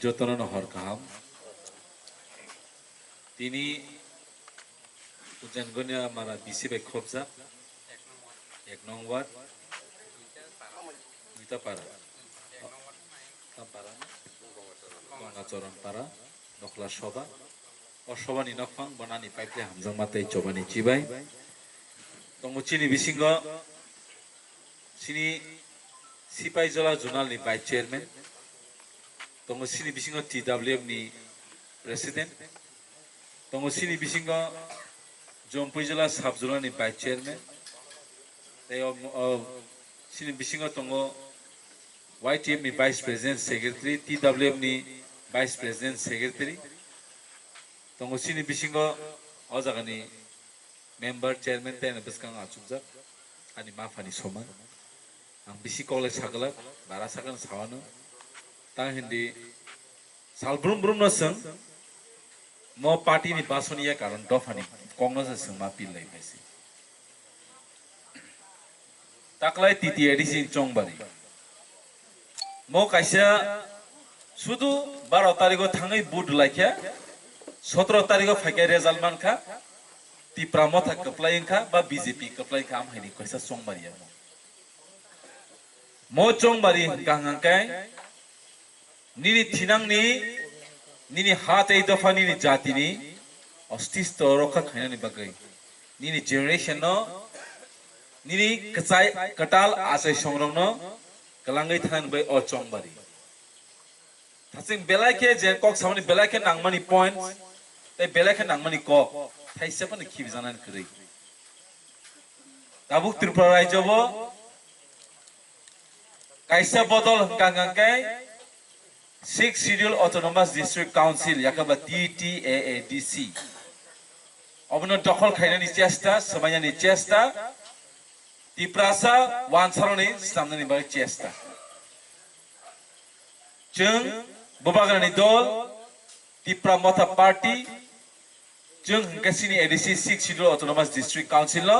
যতন হর কাহাম তিনি উজ্জैनगोनिया हमारा बीसी पे खोबजा एक नंबर दुईटा पारा पारा गंगाचरण पारा नखला सभा असभानि नखफां बनानि पाइपले हामजों मातै चबानि चिबाय तंगुचिनि बिसिंग सिनि सिपाइजला जुनालनि भाइस चेयरमैन तंगुचिनि बिसिंग TWF नि प्रेसिडेंट तंगुचिनि बिसिंग जम्पुई जिला साब जिलानि भाइस चेयरमैन सिनि बिसिंग तंगो YTF नि भाइस प्रेसिडेंट सेक्रेटारि TWF नि भाइस प्रेसिडेंट सेक्रेटारि तंगो सिनि बिसिंग अ जागानि मेम्बर चेयरमैन तेन बिसकां आचुकजाक आनि माफानि समान आं बिसि कलेज सागला बारा सागन सावानो ता हिंदी सालब्रुम ब्रुम नसं म पार्टी नि बासनिया कारण दफानि कांग्रेस संमा पिल्लै फाइसि ताकलाय TTADC चंगबारि म काइसा सुदु 12 तारिखो थाङै बुट लाइख्या 17 तारिखो फाइके रिजाल्ट मानखा तिप्रा मथा कप्लाइंखा बा BJP कप्लाइंखा आम हाइनि काइसा चंगबारिया म चंगबारि गांगांकाय निनि थिनांनि निनि हात ए दफानि नि जातिनि अस्तित्व रक्षा खायनानि बागै निनि जेनेरेशन न निनि कचाय कटाल आसाय संरंग न गलांगै थान बै अ चंगबारि थासिं बेलायखे जे कक सामनि बेलायखे नांमानि पॉइंट ते बेलायखे नांमानि कक थाइसेपन खिब जानान करै ताबुक त्रिपुरा राज्यबो काइसा बदल गांगांकाय 6 Schedule Autonomous District Council yakaba TTAADC अबनो दखल खायनानि चेष्टा समायनानि चेष्टा तिप्रासा वानसारनि सामनानि बागै चेष्टा जों बबाग्रानि दल तिप्रा मथा पार्टी जों गासिनि ADC 6 Schedule Autonomous District Council न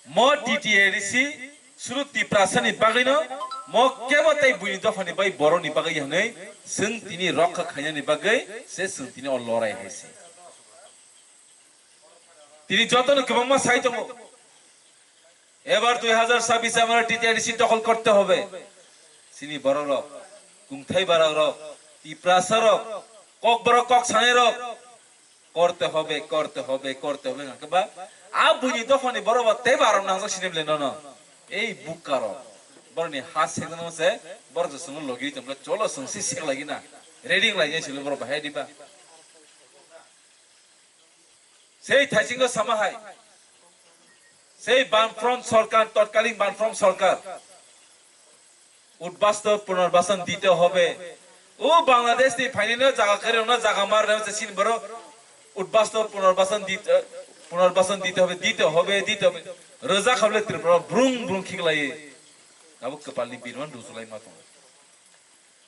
म TTAADC सुरु तिप्रासानि बागैनो म केबताय बुनि दफानि बाय बरनि बागै हनै जों तिनि रक्षा खायनानि बागै से जों तिनि अ लराय हायसि তিনি যতন কমা সাইতো এবার 2026 আমরা TTADC দখল করতে হবে সিনি বড় রক কুংথাই বড় রক তিপ্রাসা রক কক বড় কক সানে রক করতে হবে করতে হবে করতে হবে বা আ বুনি দফানি বড় তে বারম নাং সিনেবলে ন এই বুকার বড়নি হাত সেগন আছে বড় জসং লগি তোমরা চলো সংসি সেক লাগি না রেডিং লাইনে ছিল বড় ভাই দিবা সেই থাইসিংহ সামাহাই সেই বামফ্রন্ট সরকার তৎকালীন বামফ্রন্ট সরকার উদ্বাস্তব পুনর্বাসন দিতে হবে ও বাংলাদেশ নি ফাইনে জায়গা করে না জায়গা মার রয়েছে সিন বড় উদ্বাস্তব পুনর্বাসন দিতে হবে দিতে হবে দিতে হবে রোজা খাবলে ত্রিপুরা ব্রুং ব্রুং খিগলাই তাবু কপালনি বিরমান রুজলাই মাতো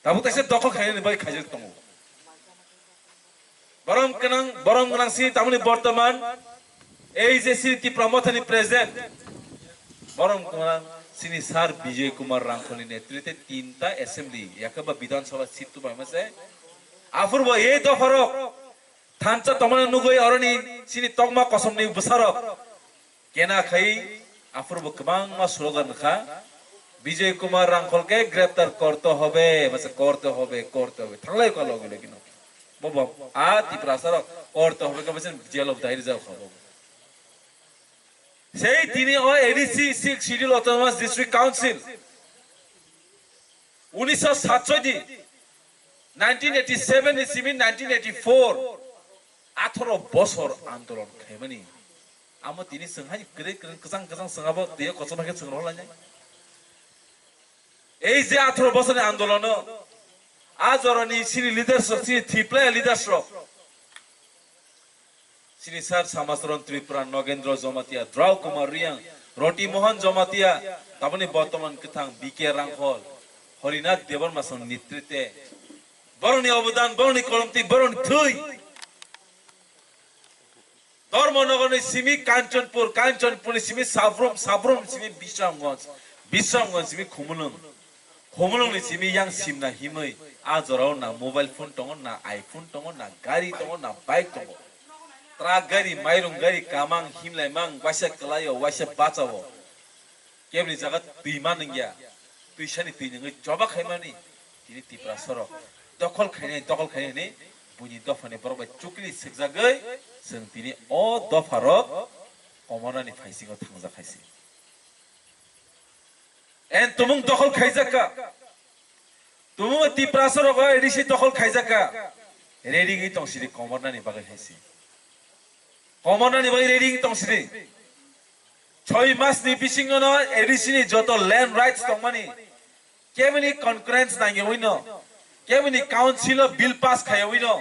তাবু তাইসে দখল খাইনে বাই খাইজে তমু বরং গনাং সি তামনি বর্তমান এই যে সিটি প্রমথনি প্রেজেন্ট বরং গনাং সিনি স্যার বিজয় কুমার রাংখনি নেতৃত্বে তিনটা অ্যাসেম্বলি ইয়াকাবা বিধানসভা সিট তো বাইমাসে আফুরব এই দফরক থানচা তমনে নুগই অরনি সিনি তকমা কসমনি বসারক কেনা খাই আফুরব কবাং মা স্লোগান খা বিজয় কুমার রাংখলকে গ্রেফতার করতে হবে মানে করতে হবে থাকলাই কা লগলে কিনো বব আ তিপ্রাসার করতে হবে কবে জেল অফ দাইর যাও খাবো সেই তিনি ও ADC 6 Schedule Autonomous District Council 1967 1987 ইসিমি 1984 18 বছর আন্দোলন খাইমানি আমো তিনি সংহাই গরে কজাং সংহাবো দিয়ে কচমাকে সংরহলা যায় এই যে 18 বছরের আন্দোলন আজ অরনি সিনি লিডারশিপ সিনি থিপ্লা লিডারশিপ সিনি স্যার সমাজরণ ত্রিপুরা নগেন্দ্র জমাতিয়া দ্রাউ কুমার রিয়াং রটি মোহন জমাতিয়া তাবনি বর্তমান কথাং বিকে রাংখল হরিনাথ দেবরমাসন নেতৃত্বে বরণি অবদান বরণি কলমতি বরণি থুই ধর্মনগরনি সিমি কাঞ্চনপুর সিমি সাবরুম সিমি বিশ্রামগঞ্জ সিমি খুমুলুং homolong ni simi yang sim na himai ajorao na mobile phone tongo na iPhone tongo na gari tongo na bike tongo truck gari mairung gari kamang himlai mang wasa kelayo wasa bacao kebni jagat tuiman ningya tuisani tuinengai coba khaimani tini tipra sorok dokol khaine ni bunyi dofani borok chukli sikjagai जों tini o dofaro komona ni phaising thangja khaisi en tumung dokol khaijaka tumung tipra sorok edisi dokol khaijaka ready gi tongsiri komona ni bagai khaisi komona ni bagai ready gi tongsiri 6 মাস ni bisingo no edisi ni joto land rights tongmani kemini concurrence nangi wino kemini council bill pass khayawino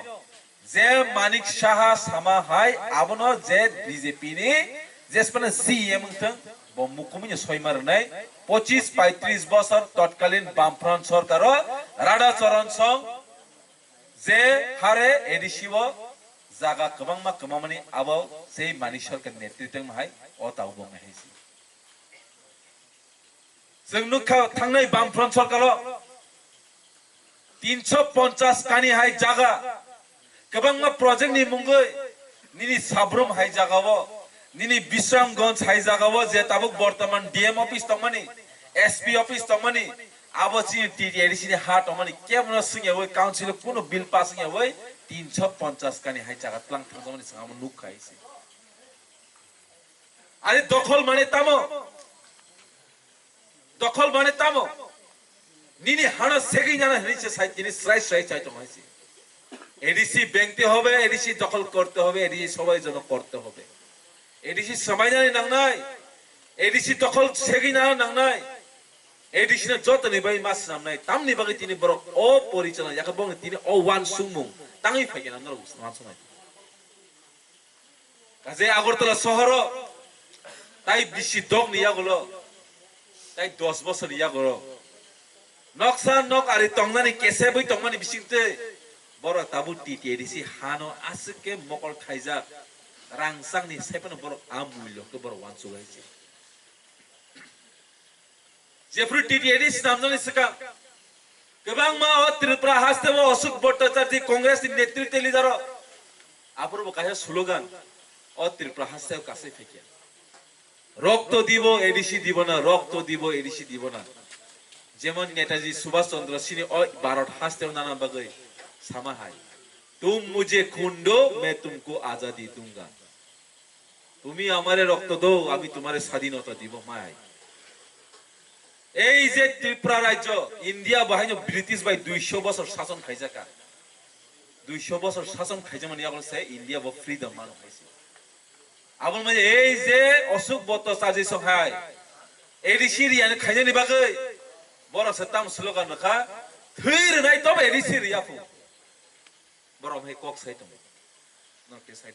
যে মানিক সাহা সামা high আবনো যে BJP নি যেসপন CM থং বমুকুমিনি সয়মারনাই 25 35 বছর তৎকালীন বামফ্রন্ট সরকার রাডা চরণ song যে হারে এডিসিও জাগা কবাংমা কমামানি আবো সেই মানিক সরকার নেতৃত্বম হাই ও তাও বং হাইসি जों नुखा थांनाय बामफ्रन्ट सरकार 350 कानि हाय जागा गोबां प्रजेक्ट नि मुंगै निनि साब्रुम हाय जागावो निनि बिश्रामगंज हाय जागावो जे ताबुक बर्तमान DM office तंगमानि SP office तंगमानि आबोची TTADC नि हाट तंगमानि केमनो सिंगे वय काउन्सिल कुनो बिल पास सिंगे वय 350 कानि हाय जागा प्लांग थांगमानि साम नुखायसि आरे दखल माने तामो निनि हाना सेगि जाना हनिसे साइड जिनिस राय चाइ तंगाइसि এডিসি ব্যাংকতে হবে এডিসি দখল করতে হবে এডিসি সবাই জন্য করতে হবে এডিসি সময় জানি নাংনাই এডিসি দখল সেগি না নাংনাই এডিসি না যত নিবাই মাস নামনাই তামনি বাকি তিনি বড় ও পরিচালনা যাকে বং তিনি ও ওয়ান সুমুং তাঙ্গি ফাইগেন আমরা মান সময় কাজে আগরতলা শহর তাই বিশি দগ নিয়াগুলো তাই 10 বছর নিয়াগুলো নকশা নক আরি তংনানি কেসে বই তংমানি বিসিংতে বড় তাবু টিটিএডিসি হানো আসকে মকল খাইজা রাংসাংনি সেপন বড় আমুল্য তো বড় ওয়ানসু গাইছে जेफ्रु টিটিএডিসি নামজনি সকা गोबां मा त्रिपुरा हास्तेव अशोक भट्टाचार्य कांग्रेस नेतृत्व लिदार आपुरबो काहे स्लोगान अ त्रिपुरा हास्तेव कासे फेकिया रक्त দিব এডিসি দিব না রক্ত দিব এডিসি দিব না যেমন নেতাজি সুভাষ চন্দ্র সিনি অ ভারত হাস্তেव নানা বাগৈ सामा हाय तुम मुझे खून दो मैं तुमको आजादी दूंगा तुम्ही हमारे रक्त दो आमी तुम्हारे स्वाधीनता দিব মাই এই যে ত্রিপুরা রাজ্য ইন্ডিয়া বাহিনী ব্রিটিশ বাই 200 বছর শাসন খাইজাকা 200 বছর শাসন খাইজা মানে আগল সে ইন্ডিয়া ব ফ্রিডম মান হইছে আবল মানে এই যে অশোক ভট্টাচার্য সহায় এডিসি রিয়ান খাইজানি বাগৈ বড় সতাম স্লোগান রাখা থৈর নাই তবে এডিসি রিয়াফু বরম হে কক সাইতম নকে সাইড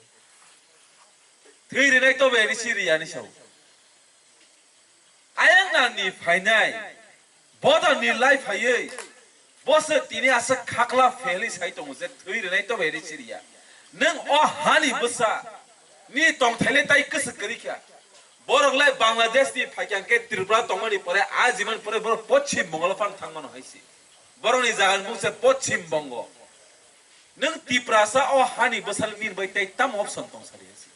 থৈরে নাই তবে এডিসি রিয়ানি সাউ আয়াং নানি ফাইনাই বদা নি লাইফ হাইয়ে বসে তিনি আসে খাকলা ফেলি সাইতম যে থৈরে নাই তবে এডিসি রিয়া নং অ হানি বসা নি তং থাইলে তাই কস করিখা বরগলাই বাংলাদেশ নি ফাইকাংকে ত্রিপুরা তংমানি পরে আজীবন পরে বড় পশ্চিম বঙ্গলফান থাংমানো হাইছি বরনি জাগান মুছে পশ্চিম বঙ্গ नों तिप्रासा ओ हानि बसाल मिन बाय ताइ ताम ऑप्शन दं सारियासि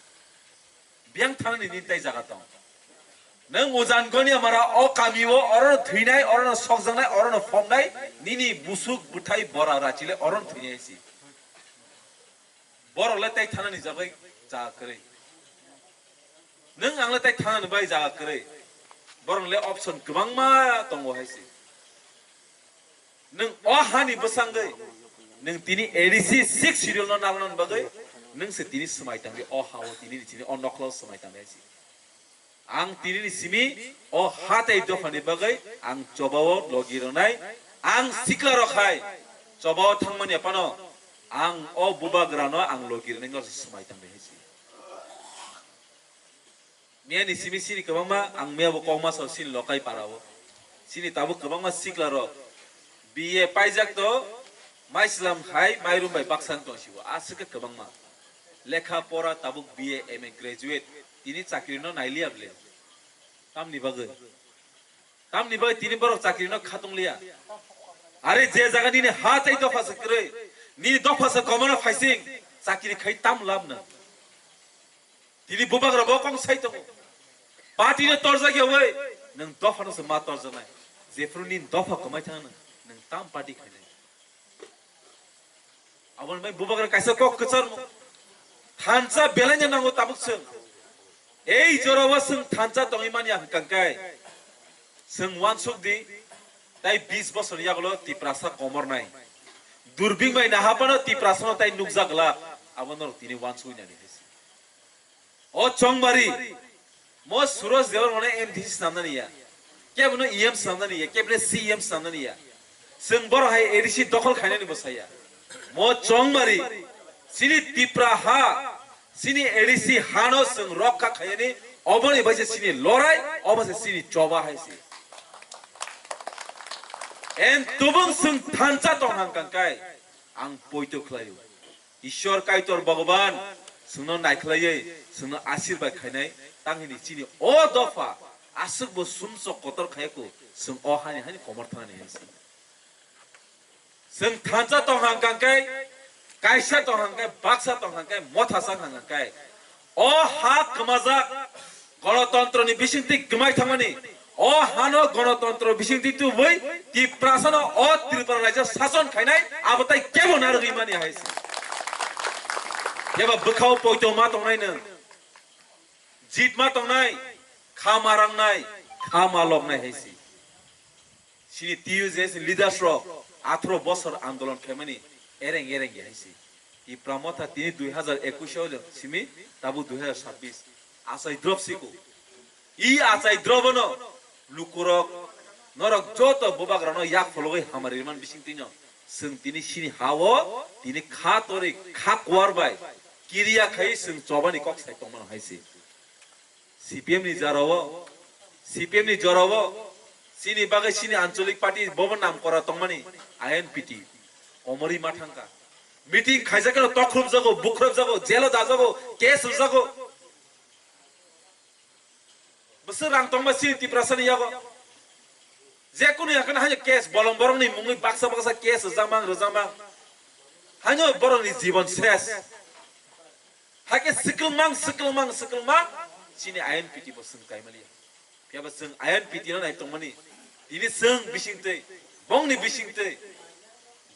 बियां थांनि नि ताइ जागा दं नों उजान गनि हमारा ओ कामिवो अरन थैनाय अरन सकजंनाय अरन फमनाय निनि बुसुक बुथाय बरा राचिले अरन थैनायसि बरले ताइ थानानि जाबाय जा करे नों आंले ताइ थानानि बाय जा करे बरले ऑप्शन गोबां मा दङ हायसि नों ओ हानि बसांगै नों तिनी एडिसि 6 शिड्यूल न नागन बगै नों से तिनी समायतांगे अ हाव तिनी तिनी अ नखल समायतांगैसि आं तिनी सिमी अ हातै दफानि बगै आं चबाव लगिरनाय आं सिक्ला रखाय चबाव थांमानि पानो आं अ बुबाग्रानो आं लगिरनाय न समायतांगैसि मियानि सिमी सिनि गोबांमा आं मेयाबो कौमा सिन लकाय पारावो सिनि ताबो गोबांमा सिक्ला र बिए पाइजाक तो माइस्लाम हाय माइरुम बाय बाक्सान दसिबो आसके गोबांमा लेखा परा ताबुक बीए एमए ग्रेजुएट तिनी चाकरी न नाइलियाबले तामनि बागै तिनी बर चाकरी न खातंलिया আরে যে জায়গা নিনে হাত এই দফা সে করে নি দফা সে কমনা ফাইসিং চাকরি খাই তাম লাভ না তিনি বুবাগ্রা বকং সাইতো পার্টি নে তরজা গে ওই নং দফা নসে মা তরজা নাই যেফরু নি দফা কমাই থানা নং তাম পার্টি খাই নাই আবন ভাই বুবাগ্রা কাইসা কক কচর থানসা বেলাইনে নাঙ্গো তাবুক সং এই জরাওয়া সং থানসা তংইমানি হাকাंकाय সং ওয়ানসুক দি তাই 20 বছর ইয়াগলো তিপ্রাসা কমর নাই দুরবিং বাই নাহাপানো তিপ্রাসা তাই নুকজাগলা আবনর তিনি ওয়ানসুই নানি হেসি ও চংবারি মো সুরজ দেওর মনে এমডিসি সামনানিয়া কেবনো ইএম সামনানিয়া কেবনে সিএম সামনানিয়া সং বড় হাই এডিসি দখল খাইনানি বসাইয়া মো চংবারি সিনি তিপ্রা হা সিনি এডিসি হানো সং রক্ষা খাইনি অবনি বাইছে সিনি লড়াই অবসে সিনি চবা হাইসি এন তুবুং সং থানসা তং হাকাंकाय আং পয়তো খলায়ু ঈশ্বর কাইতর ভগবান সুনো নাইখলাयै সুনো আশীর্বাদ খাইনাই তাंगिनि सिनि ओ दफा आसुकबो सुमसो कतर खायको सुं ओ हानि हानि कमर थानि हेसि सुं थांजा तो हांकांकाय कायसा तो हांकाय बाक्सा तो हांकाय मथासा हांकांकाय ओ हा कमाजा गणतन्त्रनि बिसिंति गमाय थांगानि ओ हानो गणतन्त्र बिसिंति तु बै ति प्रासन ओ त्रिपुरा राज्य शासन खायनाय आबताय केबो नारगै मानि हायसि केबो बखाव पयतो मा तंनाय नों जीत मा तंनाय खामारांनाय खामालबनाय हायसि सिनि टियुजेस लिडारशिप 18 বছর আন্দোলন খেমানি এরেং এরেং হাইসি ই প্রমথা তিনি 2021 সিমি তাবু 2026 আসাই দ্রবসিকো ই আসাই দ্রবন লুকুরক নরক যত ববাগ্রানো ইয়াক ফলগৈ হামারিমান বিসিং তিন সং তিনি সিনি হাও তিনি খা তরে খা কোয়ারবাই কিরিয়া খাই সং চবানি কক সাই তমান হাইসি সিপিএম नि जराव सिनी बागै सिनी आंचलिक पार्टी बबन नाम करा तंगमानि आईएनपीटी अमरी माथांका मीटिंग खाइजाके तख्रुब जागो बुख्रुब जागो जेल दाजागो केस जागो बसर रां तंगमा सिनी तिप्रासनि यागो जेकुनु याकन हाय केस बलम बरंनि मुंगै बाक्सा बाक्सा केस जामां रजामां हायो बरंनि जीवन शेष हाके सिकलमां सिनी आईएनपीटी बसं काइमालिया पियाबा जों आईएनपीटी ना नाय तंगमानि दिनि जों बिसिंतै बंगनि बिसिंतै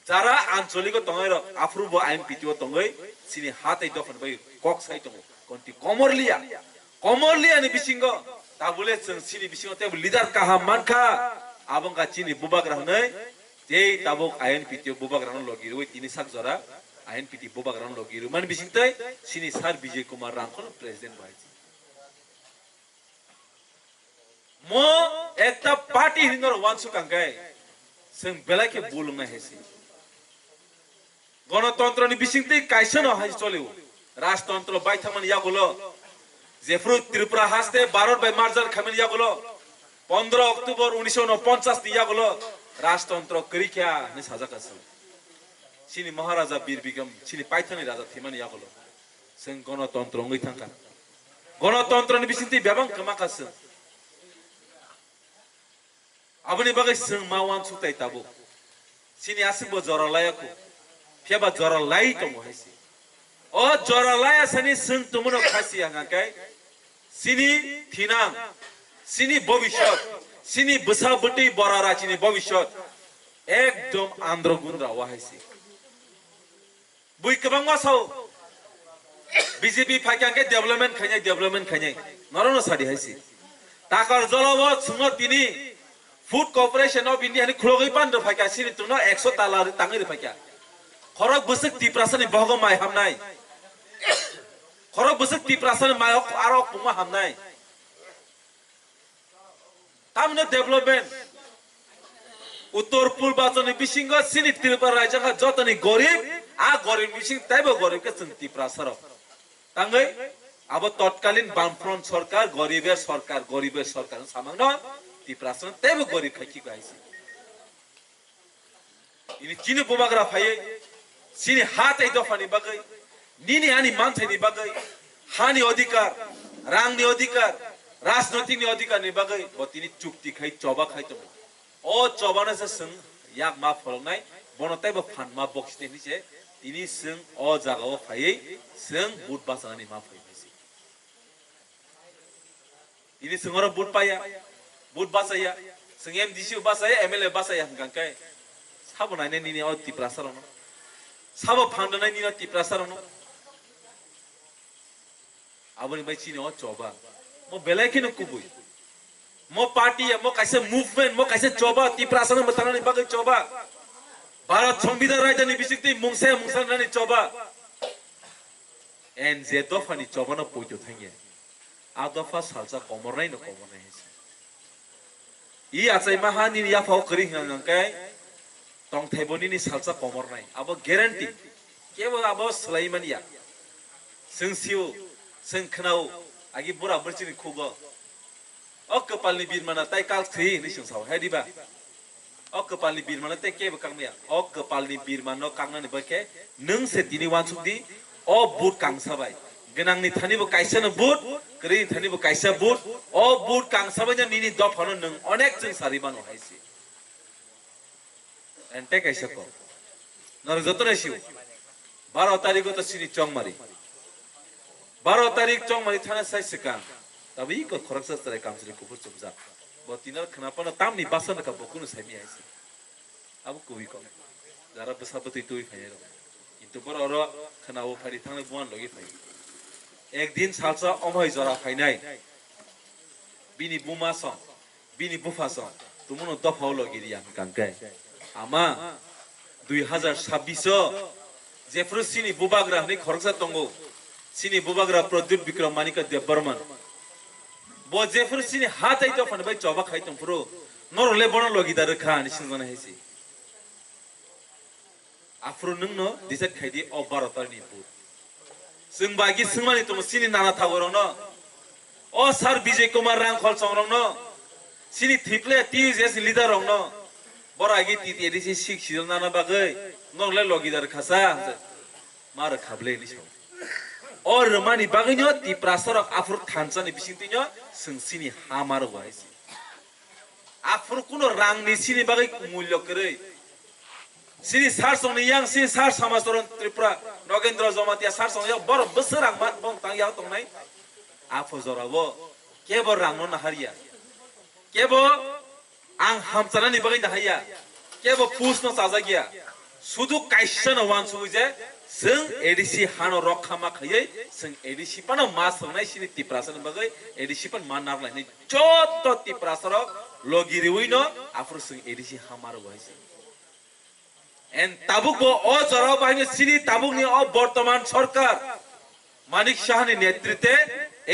जारा आंचलिक तंगाय र आफ्रुबो आईएनपीटी तंगै सिनी हातै दफन बै कक साइ तंगो कोनति कमरलिया नि बिसिंगो ताबुले जों सिनी बिसिंगो ते लिडार काहा मानखा आबंगा चिनि बुबाग्रा नै जे ताबुक आईएनपीटी बुबाग्रा लगिरु तिनि साक जरा आईएनपीटी बुबाग्रा लगिरु मान बिसिंतै सिनी सार विजय कुमार रांखल प्रेसिडेंट भाइजी मो एकता पार्टी हिंदर वांसु कांगाय जों बेलाके बुलुंना हेसि गणतंत्र नि बिसिंतै कायसन हाय चलिउ राजतंत्र बायथामन यागुलो जेफ्रु त्रिपुरा हास्ते भारत बाय मार्जार खामिन यागुलो 15 अक्टोबर 1949 नि यागुलो राजतंत्र करिख्या नि साजाकास सिनि महाराजा वीर बिक्रम सिनि पाइथानि राजा थिमानि यागुलो जों गणतंत्र ngै थांका गणतंत्र नि बिसिंतै बेबां कमाकास आबनि बागै जों मावान सुताय ताबो सिनि आसिबो जरालायाको फेबा जरालाय दङ हायसि अ जरालाया सनि जों तुमनो खासि हांगाकाय सिनि थिनां सिनि भविष्यत सिनि बसाबटि बरारा सिनि भविष्यत एकदम आंध्र गुन्द्रा वाहायसि बुइ कबां मासाव बीजेपी फाइकांगे डेभलपमेंट खायनाय नरनो सादि हायसि ताकर जलाव सुंग तिनि फूड कॉर्पोरेशन ऑफ इंडिया नि खुलगै पान्द फाइका सिनि तुनो 100 ताला तांगै फाइका खरक बसक तिप्रासनि बहग माय हामनाय खरक बसक तिप्रासनि माय आरो पुमा हामनाय तामने डेभलपमेंट उत्तर पूर्वाचनि बिसिंग सिनि त्रिपुरा राज्यका जतनि गरीब आ गरीब बिसिंग ताइबो गरीब के जों तिप्रासर तांगै अब तत्कालीन बामफ्रंट सरकार गरीबेर सरकार सामांग तिप्रासन तेबो गरीब खाइकी गाइसि इनि चिनि बुबाग्रा फायै सिनि हातै दफानि बागै निनि हानि मानथाइनि बागै हानि अधिकार रांनि अधिकार राजनैतिकनि अधिकारनि बागै बतिनि चुक्ति खाइ चबा खाइ त ओ चबाना से जों yak ma pholongnai bono taibo phan ma box te ni che ini sung o jaga o phai sung but basani ma phai si ini sungora but paya but basaya sung MDC basaya MLA basaya gangkai sabo nai ni o tiprasar no sabo phang nai ni no tiprasar no aboni bai chini o choba mo belai kino kubui mo party mo kaise movement mo kaise choba tiprasar mo tanani bagai choba Bharat Sambidan Rajdhani bisikti mungsan nani choba and zedofa ni choba na poito thangye adofa salsa komornai no komornai hese I achai mahani ya phau kri hang kai tong thaiboni ni salsa komornai abo guarantee kebo abo sulaimania singsiu singkhnau agi bura burchini khugo okapalni birmana tai kal thri ni singsaw hediba okapalni birmana te kebo kangmya okapalni birmano kangna ni bake nung se tini wansudi o but kangsabai genang ni thani bo kaisa no but kri thani bo kaisa but o but kangsabai ja nini dofano nung onek jing saribano haisi ente kaisa ko nor jotone siu 12 तारिख तो सिनी चौंगमारी 12 तारिख चौंगमारी थाना size का तभी को खरक से तरह काम से कुपुर चुपजा बहुत तीनर खनापन ताम नि बासन का बकुन साइमी आइसे अब कोई को जरा बसाबती तो ही खाए रो किंतु पर और खना वो फाड़ी थाने बुआन लोगी फाई एक दिन सालसा अमय जरा फाइनाई बिनी बुमा सं बिनी बुफा सं तुमनो दफाव लोगी रिया कांके आमा 2026 जेफ्रो सिनी बुबाग्रा नि खरकसा तंगो सिनी बुबाग्रा प्रद्युत विक्रम मानिका देव बर्मन बो जेफ्रो सिनी हात आइतो फन बाय चबा खाइ तंफ्रो नरले बन लगिदार खा नि सिंगन हैसि आफ्रो नंगनो दिसे खाइदि अ भारतर नि बु जों बागि सिंमानि तम सिनी नाना थागरं न अ सर विजय कुमार रांखल संरं न सिनी थिप्ले टीजेस लिडार रं न बरागि टीटीडीसी सिक्सिल नाना बागै नरले लगिदार खासा मार खाबले नि सौ और रमानी बागैनो ती प्रासर आफुर थानसानि बिसिंतिनो सोंसिनि हामार वाइसि आफुर कुनो रांनि सिनि बागै मूल्य करे सिनि सार संनि यां सिनि सार समाजरन त्रिपुरा नगेन्द्र जमातिया सार संनि बर बोसोर रां मान बं तां या तंनाय आफु जराबो केबो रांनो नाहारिया केबो आं हामचानानि बागै नाहाया केबो पुसनो साजागिया सुदु काइसन वानसु जे जों एडिसी हानो रखामा खयै जों एडिसी पानो मा संनाय सिनि तिप्रासन बागै एडिसी पान मा नारलायनि जत तिप्रासर लगिरिउइनो आफुर जों एडिसी हामार गयसे एन ताबुकबो अ जराव बाहिनी सिनि ताबुकनि अ वर्तमान सरकार मानिक शाहनि नेतृत्वे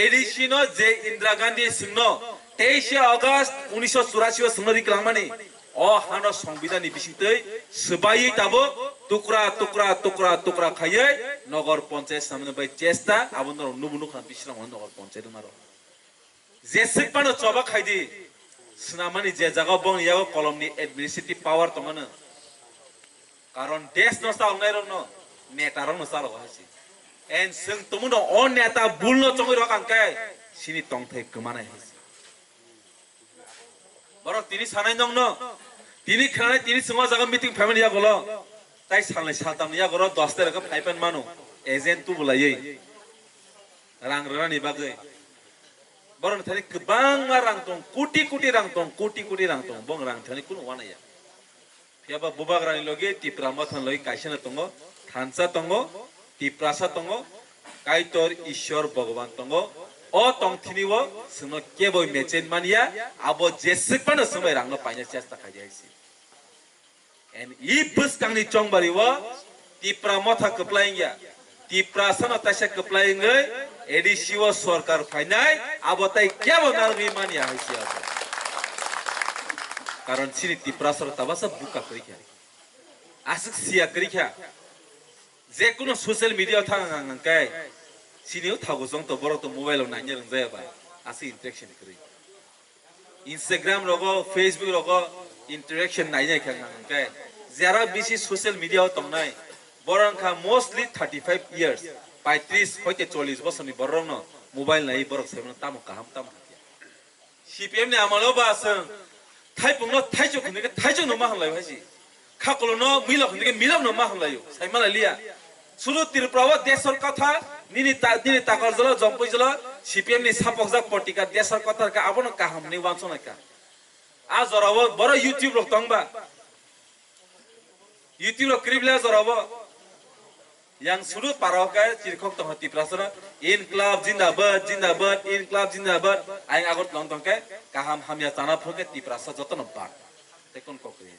एडिसी नो जे इंदिरा गांधी सिंनो 23 अगस्त 1984 संगरि क्लामानि अ हानो संविधाननि बिसिंतै सबायै ताबो टुकरा टुकरा टुकरा टुकरा खायै नगर पंचायत सामने बाय चेष्टा आबनर नुबुनु खान बिसिरां नगर पंचायत मारो जेसिक पानो चबा खायदि सुनामानि जे जागा बं याव कलमनि एडमिनिस्ट्रेटिव पावर तंगनो कारण देश नस्ता अंगाय रंनो नेता रंनो सारो हासि एन जों तमुनो अ नेता बुलनो चंगै रकांकाय सिनि तंथै गमानाय हासि बरक तिनी सानाय नंनो तिनी खानाय तिनी सिङाव जागा मिटिं फेमिलिया गलो ताई सालनाय सालतामनिया गरो 10 तारिख फाइपेन मानु एजेन्ट तु बुलायै रां रानि बागै बरन थानि गोबां रां दं कोटि कोटि रां दं कोटि कोटि रां दं बं रां थानि कुनु वानाया फियाबा बुबाग्रानि लगे तिप्रा मथन लगे काइसेना तंगो थानसा तंगो तिप्रासा तंगो काइतर ईश्वर भगवान तंगो अ तंथिनिवो सुनो केबो मेचेन मानिया आबो जेसिक पानो समय रांनो पाइना चेष्टा खायजायसि एन ई बस कांनि चंबारिवो तिप्रा मथा कप्लाइंगया तिप्रा सन तासे कप्लाइंगै एडिसीओ सरकार फाइनाय आबो ताई केबो नारगि मानिया हायसि आबो कारण सिनि तिप्रा सर ताबासा बुका करिखा आसक सिया करिखा जे कुनो सोशल मीडिया थांगांगाय सिनिउ थागो जों तो बरो तो मोबाइल नाइने रंजायाबा आसि इंटरेक्शन करि इंस्टाग्राम रगो फेसबुक रगो इंटरेक्शन नाइने खांगांगाय जरा बिसि सोशल मीडिया तंनाय बरंखा मोस्टली 35 इयर्स 35 होते 40 बोसोरनि बरंनो मोबाइल नाइ बरक सेबन ताम काहाम ताम सीपीएम ने आमालो बासं थाइपुंनो थाइजो खुनिके थाइजो नमा हलाय भासि খাকলনো মিলক থেকে মিলক না মা হলাইও সাইমালা লিয়া শুধু ত্রিপুরা দেশের কথা নিনি তাকর জল জম্পই জল সিপিএম নি সাপক জাক পটিকা দেশের কথা কা আবন কাহাম নি ওয়ানসনা কা আ জরাব বড় ইউটিউব রক তংবা ইউটিউব রক ক্রিবলা জরাব yang sulut parokai cirkok tong hati prasana inkilab zindabad aing agot lontong ke kaham hamya tanah phoke ti prasa joto nompat tekon kokri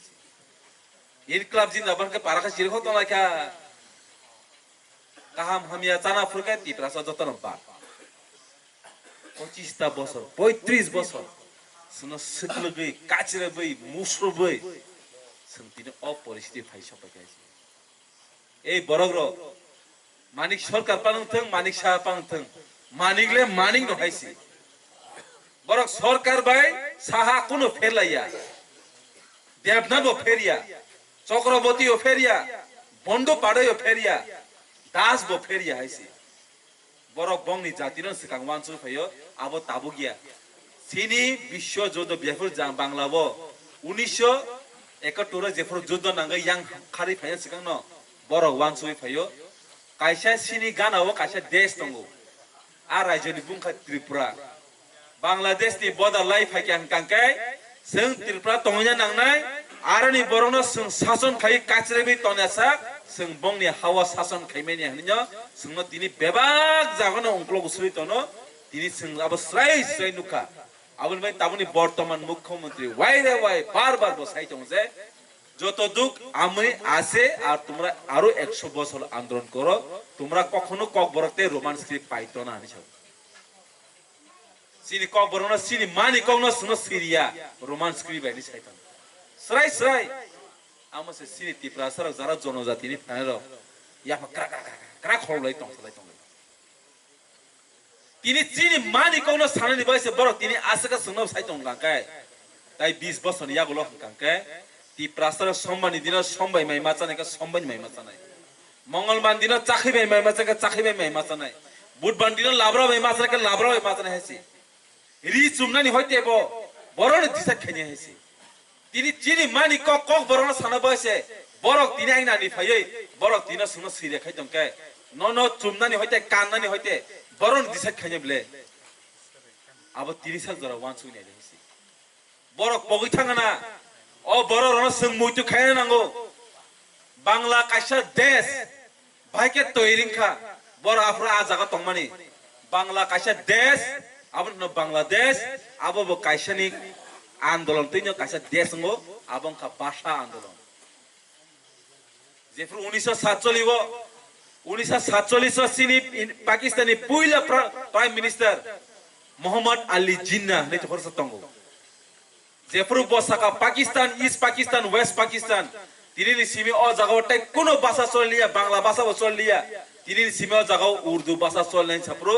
inkilab zindabad ke paraka cirkok tong laka kaham hamya tanah phoke ti prasa joto nompat 25 বছর 35 বছর Suno সকলগৈ কাচরবৈ মুসরবৈ সন্তিনে অপরিস্থিতি phi সপাকাইছে এই বড়গ্র মানিক সরকার পানথং মানিক সাহা পানথং মানিকলে মানিক নহাইছি বরক সরকার by Saha কোনো ফেলাইয়া দেবনাথ ফেরিয়া চক্রবর্তী ও ফেরিয়া bond পাড়ে ও ফেরিয়া দাস বো ফেরিয়া হাইছি বরক বংনি জাতির সিকাং ওয়ানসু ফাইও আবো তাবু গিয়া সিনি বিশ্ব যুদ্ধ বিয়াফুর বাংলাব 1971 যেফুর যুদ্ধ নাঙ্গা ইয়াং খারি ফাইয়া সিকাং ন বরক ওয়ানসু ফাইও কাইসা সিনি গানাও কাইসা দেশ দঙ্গো আর রাজ্যনি বুংখা ত্রিপুরা বাংলাদেশনি বর্ডার লাই ফাইকাং কাংকাই जों ত্রিপুরা তংয়া নাংনাই आरनि बरनो जों शासन खाइ काचरेबि तनेसा जों बंनि हावा शासन खाइमेनि हनिनो जोंनो दिनि बेबाग जागोन अंकल गुसुरि तनो दिनि जों अब स्राय स्राय नुखा आबुन भाई ताबुनि बर्तमान मुख्यमंत्री वाइरे वाइ बार बार बसाइ दं जे যত দুঃখ আমি আছে আর তোমরা আরো 100 বছর আন্দোলন করো তোমরা কখনো ককবরতে রোমান স্ক্রিপ্ট পাইতো না আনিছো সিনি ককবরনা সিনি মানি কংনো সুনো সিরিয়া রোমান স্ক্রিপ্ট বাইনি সাইতান স্রাই স্রাই আমসে সিনি ত্রিপুরাসার যারা জনজাতিনি ফানেরো ইয়াফা ক্রা খলাই তংসলাই তং তিনি সিনি মানি কংনো সানানি বাইসে বড় তিনি আসাকা সুনো সাইতং গাঙ্কাই তাই 20 বছর ইয়াগুলো গাঙ্কাই ती प्रासर सम्मानी दिन सम्बाय माइ माचाने का सम्बाय माइ माचानाय मंगलबार दिन चाखिबाय माइ माचाने का चाखिबाय माइ माचानाय बुधबार दिन लाब्रा माइ माचाने का लाब्रा माइ माचानाय हेसि रि चुमनानि हयतेबो बरन दिसा खेनि हेसि तिनि चिनि मानि कक बरन साना बसे बरक तिनि आइनानि फायै बरक तिना सुनो सिरे खाइदंके न चुमनानि हयते काननानि हयते बरन दिसा खेनिब्ले अब 30 साल जरा वान सुइनाय हेसि बरक पगै थाङाना ओ बरो रन जों मुइतु खायनो नांगौ बांला कायसा देश भाइके तयरिंखा बर आफ्रा आजागा तंमानि बांला कायसा देश आबन बांलादेश आबो कायसानि आंदोलन तैनो कायसा देश ngो आबं का भाषा आंदोलन जेफोर 1947 सिनि पाकिस्तानी पहिला प्राइम मिनिस्टर मोहम्मद अली जिन्ना ने थरस तंगो जेफोर बसाका पाकिस्तान ईस्ट पाकिस्तान वेस्ट पाकिस्तान तिनि सिमे अ जागावटाय कोनो भाषा चलिया बांला भाषा चलिया तिनि सिमे अ जागाव उर्दू भाषा चलनाय छाप्रो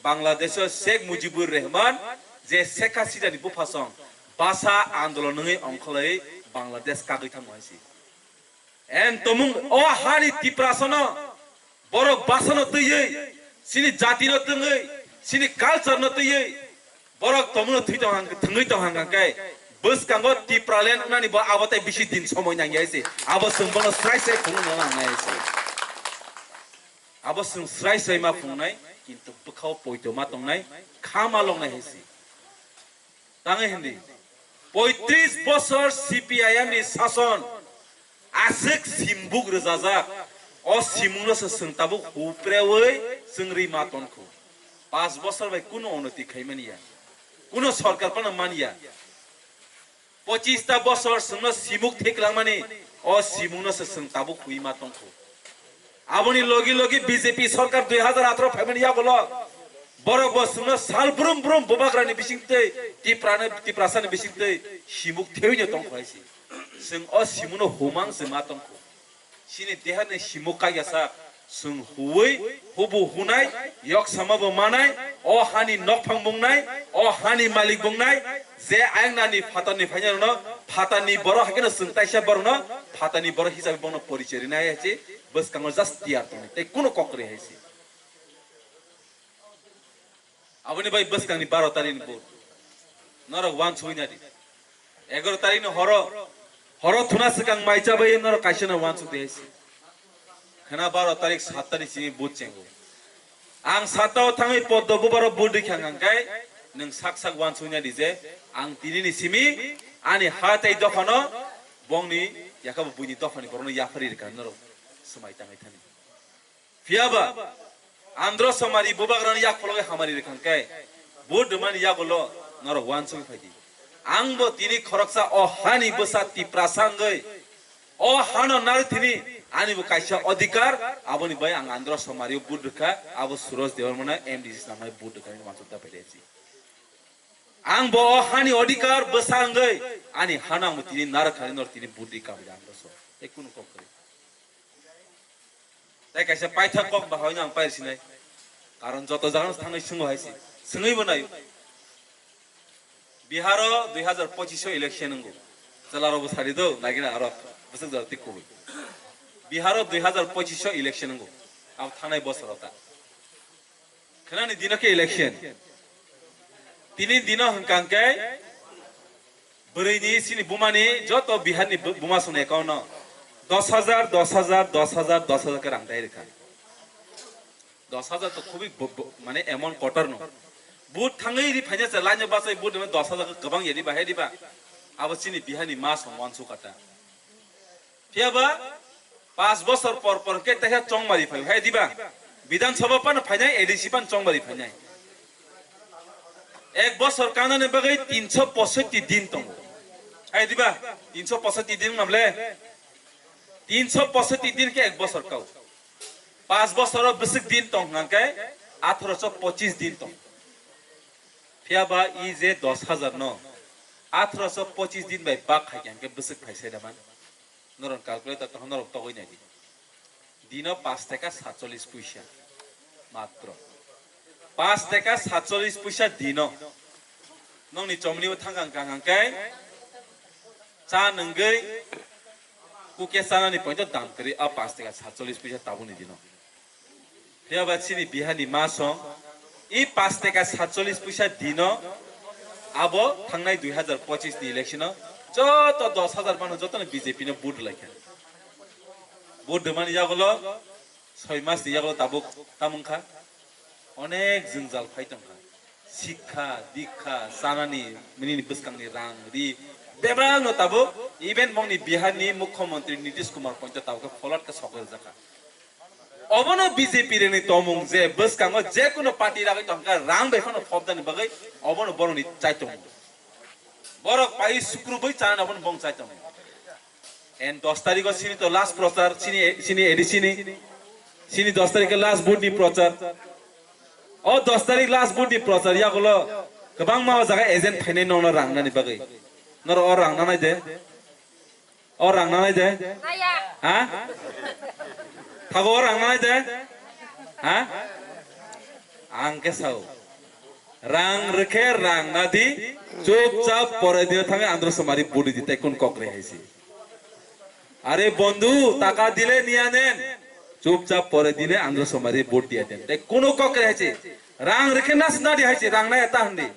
बांलादेश शेख मुजिबुर रहमान जे शेख हासिनानि बुफासं भाषा आंदोलन नै अंखलै बांलादेश कागै थांमायसि एन तमुं अ हानि तिप्रासन बर भाषान तयै सिनि जातिन तङै सिनि कालचार न तयै बरक तमुन थैतं हां थङै तं हांगाय बस कांगो टिप्रालेन नानि बा आबताय बिसि दिन समय नांगियासि आबो सोंबनो स्राय स्राय फुंनो नांनायसि आबो सों स्राय स्राय मा फुंनाय किन्तु बखाव पयतो मा तंनाय खामा लंनाय हेसि तांगे हिंदी 35 বছর सीपीआईएम नि शासन आसिक सिमबुक रजाजा अ सिमुनसो सोंताबो हुप्रेवै जोंरि मातनखौ 5 বছর बाय कुनो उन्नति खाइमानिया कुनो सरकार पण मानिया 25 বছর जोंनो सिमुक थेकलांमानि अ सिमुनसो सोंताबो हुइ मातनखौ आबनि लगी लगी बीजेपी सरकार 2018 फेमिनिया गलो बरक बसुनो सालब्रुम ब्रुम बबाग्रानि बिसिंतै तिप्रासानि बिसिंतै सिमुक थेउनो तंखायसि जों अ सिमुनो होमां जों मातनखौ सिनि देहानि सिमुक कायासा जों हुयै हुबु हुनाय यक समाबो मानाय अ हानि नकफां बुंनाय अ हानि मालिक बुंनाय जे आंनानि फातानि फाइनानो फातानि बर हाकेनो जोंताइसा बरनो फातानि बर हिसाबै बनो परिचय रिनाय हेसि बस कांगो जस्ट दियार तनि ते कुनो ककरे हेसि आबनि भाई बस कांगनि 12 तारिखनि बोर नरक वान छुइनादि 11 तारिखनि हर horo thuna sekang mai chabai nor kaisana wansu desi khana 12 tarik 7 tarik sini bud chengo ang satao thangai poddo bubaro bud dikhangang kai nung sak sak wansu nya dije ang tinini simi ani hatai dokhono bongni yakabo buini dokhoni borono yafari kan nor semai tangai thani fiaba andro samari bubagrani yak phologe hamari rekan kai bud mani yakolo nor wansu phadi angbo tini khoroksa o hani bosati prasangai o hano nar tini ani bo kaisa adhikar aboni bai ang andro samari budka abo suroj dewarmana mdc namai budka ni maksudta pedesi ang bo o hani adhikar bosangai ani hana mo tini nar khani nor tini budi ka andro so ekunu kokre তাই কাছে পাইথা cock বা হয়না আং পাইছি নাই কারণ যত জায়গা থানাই সঙ্গ হয়েছে সঙ্গইব নাই বিহার 2025 ইলেকশন নঙ্গো জেলার অবস্থারি তো নাগিনা আর বসক জাতি কবি বিহার 2025 ইলেকশন নঙ্গো আব থানাই বছরতা খানানি দিনকে ইলেকশন তিনি দিন হংকাংকে বরেনি সিনি বুমানি যত বিহারনি বুমা শুনে একাউন্ট 10,000 10,000 10,000 10,000 के रंग दायरे का 10,000 तो खूबी माने एमन कटर नो बुट थांगई रि फाइनेंस लाइन बासै बुट में 10,000 गबां येदि बाहे दिबा आबसिनि बिहानि मास वानसु काटा फियाबा 5 बছর पर के तहे चंगमारी फाइ हे दिबा विधानसभा पन फाइनाय एडिसी पन चंगमारी फाइनाय एक बছর कानने बगै 365 दिन तंग हे दिबा 365 दिन मामले 365 दिन के एक बছর काउ 5 बছর बिसक दिन तंग के 1825 दिन तंग फियाबा इ जे 10,000 न 1825 दिन बाय बाक खायन के बिसक फाइसे दामान नरन क्यालकुलेटर त नरक तगै नाय दिन 5 টাকা 47 পয়সা মাত্র 5 টাকা 47 পয়সা दिन नंनि चमनिबो थांगां गांगां के चा नंगै कुके सानानि पॉइंट दाम करी आ 5 টাকা 47 পয়সা ताबुनि दिन फियाबा सिनि बिहानि मासं इ 5 টাকা 47 পয়সা दिन आबो थांनाय 2025 नि इलेक्शन जत 10,000 मानो जतन बीजेपी ने बुट लायखा बुट मानि जागलो 6 मास नि जागलो ताबुक तामुंखा अनेक जंजाल फाइतंखा शिक्षा दीक्षा सानानि मिनि बसकांनि रां रि बेबांग न ताबु इवेन मंगनि बिहारनि मुख्यमंत्री नीतीश कुमार पॉइंट ताबुक फलट का सकल जाखा अबनो बीजेपी रेनि तमुंग जे बसकांगो जे कुनो पार्टी रागै तंका रां बेखनो फबदानि बगै अबनो बरनि चाइतंग बरक पाइ सुक्रुबै चाना अपन बंग चाइतंग एन 10 तारिख सिनि तो लास्ट प्रचार सिनि एडिसिनि सिनि 10 तारिख लास्ट बुटनि प्रचार ओ 10 तारिख लास्ट बुटनि प्रचार यागलो गोबां मा जागा एजेन्ट फाइनाय ननो रांनानि बगै नर और रांना नाय दे और रांना नाय दे हा थागो और रांना नाय दे हा आंके साव रां रखे रां नादी चुपचाप परे दिन थांगे आंध्र समारी बुडी दिते कोन ककरे हाइसी अरे बंधु टाका दिले निया नेन चुपचाप परे दिने आंध्र समारी बुट दिया देन ते कोनो ककरे हाइसी रां रखे नास नादी हाइसी रां ना एता हंदी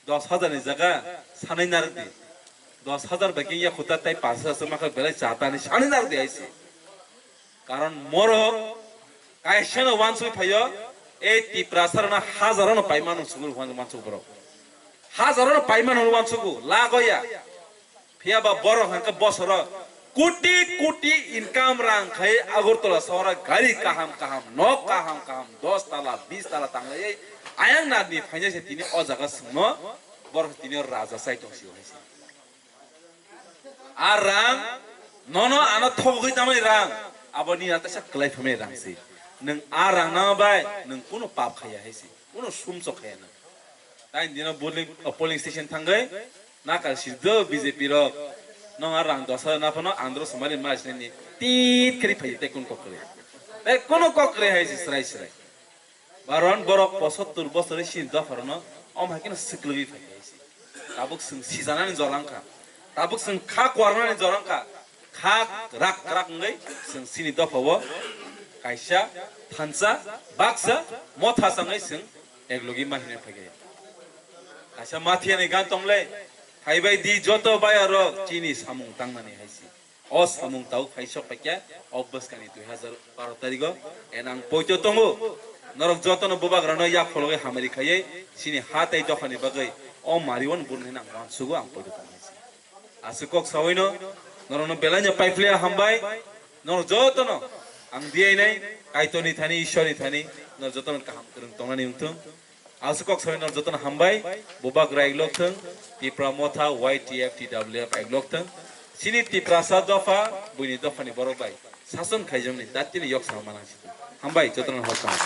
10,000 नि जगह सानै नारदि 10,000 बाकी या खुदा ताई 5,000 माका बेले चाहता नि सानै नारदि हाइसी कारण मोर कायशन वानसु फायो ए ती प्रासरना हजारन पाइमानु सुगुर वानसु बरो हजारन पाइमानु वानसुगु लागया फियाबा बरो हंक बसर कोटी कोटी इनकाम रां खाय अगरतला सहरा गाड़ी काहाम काहाम न काहाम काहाम 10 ताला 20 ताला तांगै आयांग नादनि फाइनासे तिनि अ जागा सुनो बर तिनि राजा साइतंसि होइसि आ रां ननो आना थगै तामै रां आबनि आतसा क्लाइफमे रांसि नों आ रां ना बाय नों कोनो पाप खाया हाइसि कोनो सुमस खाया ना ताइ दिन पोलिंग स्टेशन थांगै ना का सिद बीजेपी रो नों आ रां 10,000 ना फनो आंध्र समारि मासनि तीत करि फाइ ते कोनो ककरे हाइसि सराय सराय बारन बरक 75 बছরে सिन दफरनो अम हाकिन सिकलगि फाइ हाइसि ताबुक जों सिजानानै जलांखा ताबुक जों खा क्वारनानै जलांखा खा राक राक ngै जों सिनि दफावो कायसा थानसा बाक्सा मथा संगै जों एकलगि माहिने फाइ कायसा माथियानि गान तंलै হাইবাই দি যত বায়া রক চিনি সামুং তাংনানি হাইছি অ সামুং তাও খাইসক পাইয়া অবস্কানি 2012 তারিখ এনাং পয়তো তঙ্গো নরক যতন বুবাগ রানো ইয়া ফলগে হামারি খাইয়ে সিনি হাতাই দখানি বাগৈ অ মারিওন বুন হেনা ওয়ানসুগো আং পয়তো তাংনাইছি আসুকক সাওইনো নরনো বেলাnya পাইফলিয়া হামবাই নর যতন আং দিয়াই নাই কাইতনি থানি ঈশ্বরনি থানি নর যতন কাহাম করং তংনানি উংথং আসুকক সাওইনো যতন হামবাই বুবাগ রাইগলক থং টিপ্রা মথা YTF TWF এগলক থং সিনি টিপ্রা সা দফা বুইনি দফানি বড় বাই শাসন খাইজংনি দাতিনি ইয়ক সামানাসি হামবাই যতন হতাম